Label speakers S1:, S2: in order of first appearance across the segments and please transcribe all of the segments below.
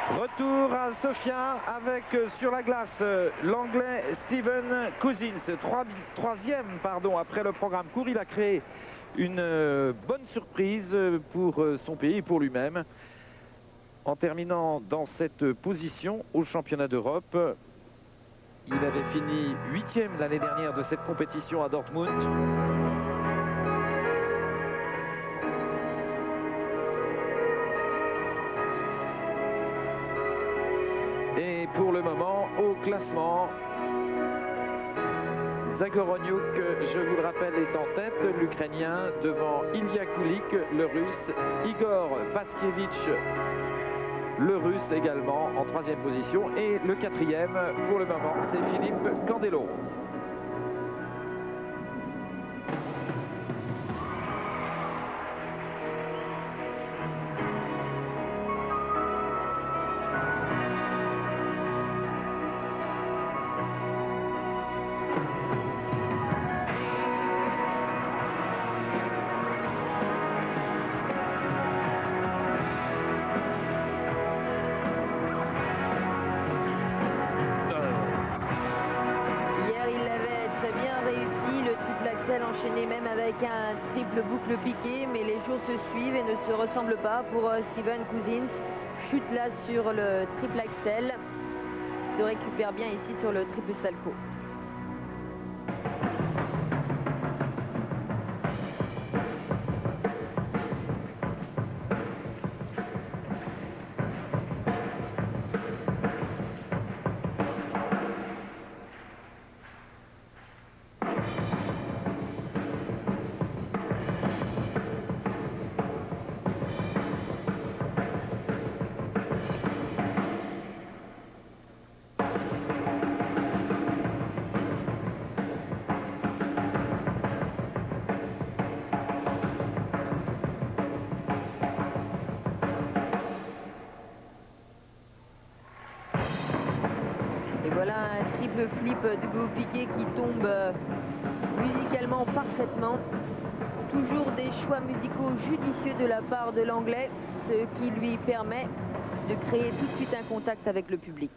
S1: Retour à Sofia avec sur la glace l'anglais Stephen Cousins, troisième après le programme court. Il a créé une bonne surprise pour son pays et pour lui-même en terminant dans cette position au championnat d'Europe. Il avait fini 8e l'année dernière de cette compétition à Dortmund. Et pour le moment, au classement, Zagoroniuk, je vous le rappelle, est en tête, l'Ukrainien, devant Ilya Kulik, le Russe, Igor Paskievich, le Russe également, en 3e position. Et le 4e, pour le moment, c'est Philippe Candelo.
S2: Enchaîné même avec un triple boucle piqué, mais les jours se suivent et ne se ressemblent pas pour Stephen Cousins. Chute là sur le triple axel, se récupère bien ici sur le triple salto. Et voilà un triple flip de Go piqué qui tombe musicalement parfaitement. Toujours des choix musicaux judicieux de la part de l'anglais, ce qui lui permet de créer tout de suite un contact avec le public.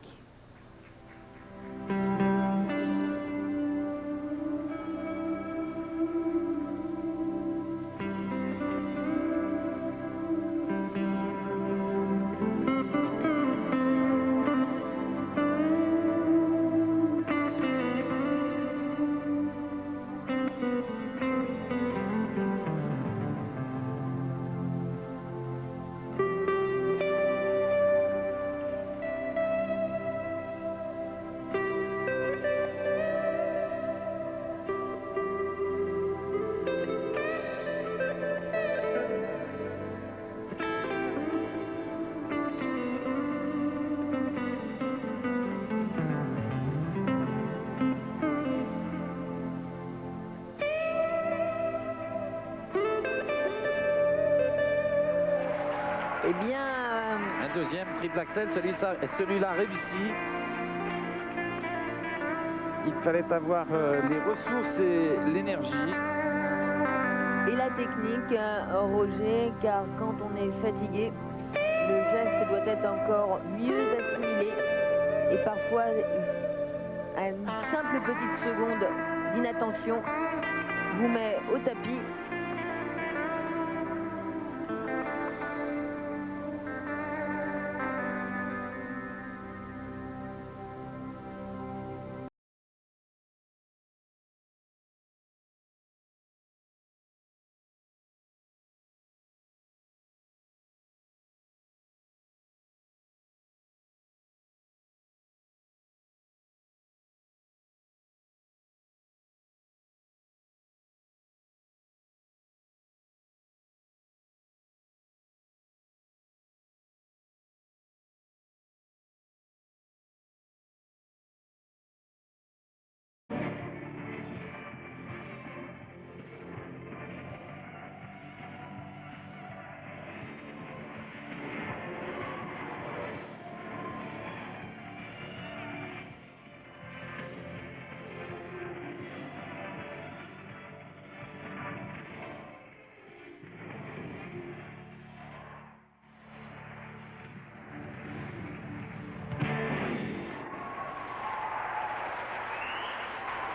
S2: Eh bien...
S1: Un deuxième triple axel, celui-là réussi. Il fallait avoir les ressources et l'énergie.
S2: Et la technique, Roger, car quand on est fatigué, le geste doit être encore mieux assimilé. Et parfois, une simple petite seconde d'inattention vous met au tapis.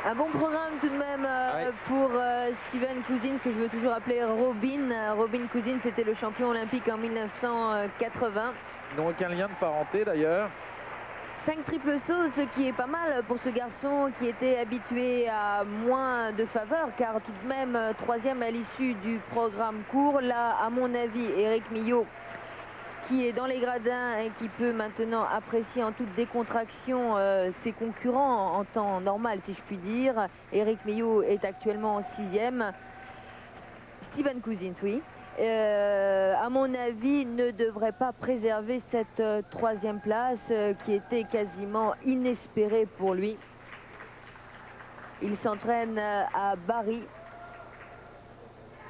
S2: Un bon programme tout de même
S1: Ouais.
S2: pour Steven Cousins, que je veux toujours appeler Robin. Robin Cousins était le champion olympique en 1980.
S1: Ils n'ont aucun lien de parenté d'ailleurs.
S2: 5 triples sauts, ce qui est pas mal pour ce garçon qui était habitué à moins de faveur, car tout de même troisième à l'issue du programme court. Là, à mon avis, Éric Millot, qui est dans les gradins et qui peut maintenant apprécier en toute décontraction ses concurrents en temps normal, si je puis dire. Éric Millot est actuellement en 6e. Steven Cousins, oui. À mon avis, ne devrait pas préserver cette troisième place qui était quasiment inespérée pour lui. Il s'entraîne à Bari,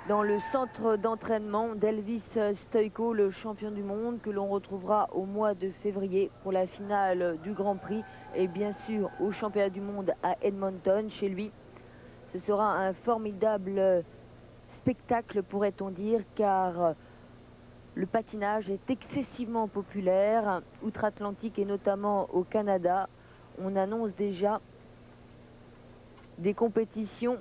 S2: dans le centre d'entraînement d'Elvis Stojko, le champion du monde, que l'on retrouvera au mois de février pour la finale du Grand Prix et bien sûr au championnat du monde à Edmonton chez lui. Ce sera un formidable spectacle, pourrait-on dire, car le patinage est excessivement populaire outre-Atlantique et notamment au Canada. On annonce déjà des compétitions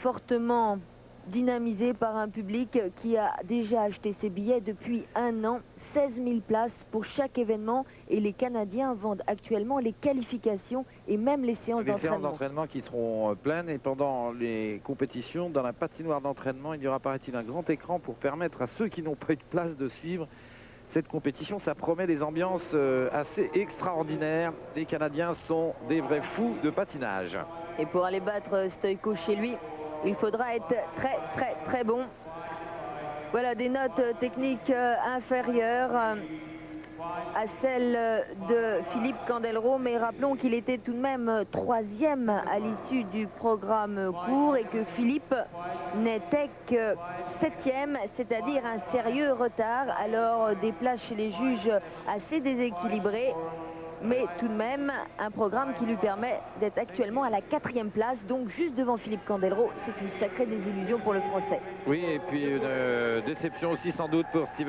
S2: fortement dynamisé par un public qui a déjà acheté ses billets depuis un an. 16 000 places pour chaque événement, et les Canadiens vendent actuellement les qualifications et même les séances
S1: Les séances
S2: d'entraînement.
S1: d'entraînement qui seront pleines, et pendant les compétitions, dans la patinoire d'entraînement, il y aura, paraît-il, un grand écran pour permettre à ceux qui n'ont pas eu de place de suivre cette compétition. Ça promet des ambiances assez extraordinaires. Les Canadiens sont des vrais fous de patinage.
S2: Et pour aller battre Stojko chez lui, il faudra être très bon. Voilà des notes techniques inférieures à celles de Philippe Candeloro, mais rappelons qu'il était tout de même troisième à l'issue du programme court et que Philippe n'était que septième, c'est-à-dire un sérieux retard. Alors des places chez les juges assez déséquilibrées, mais tout de même un programme qui lui permet d'être actuellement à la 4e place, donc juste devant Philippe Candeloro. C'est une sacrée désillusion pour le Français.
S1: Oui, et puis une déception aussi sans doute pour Steven.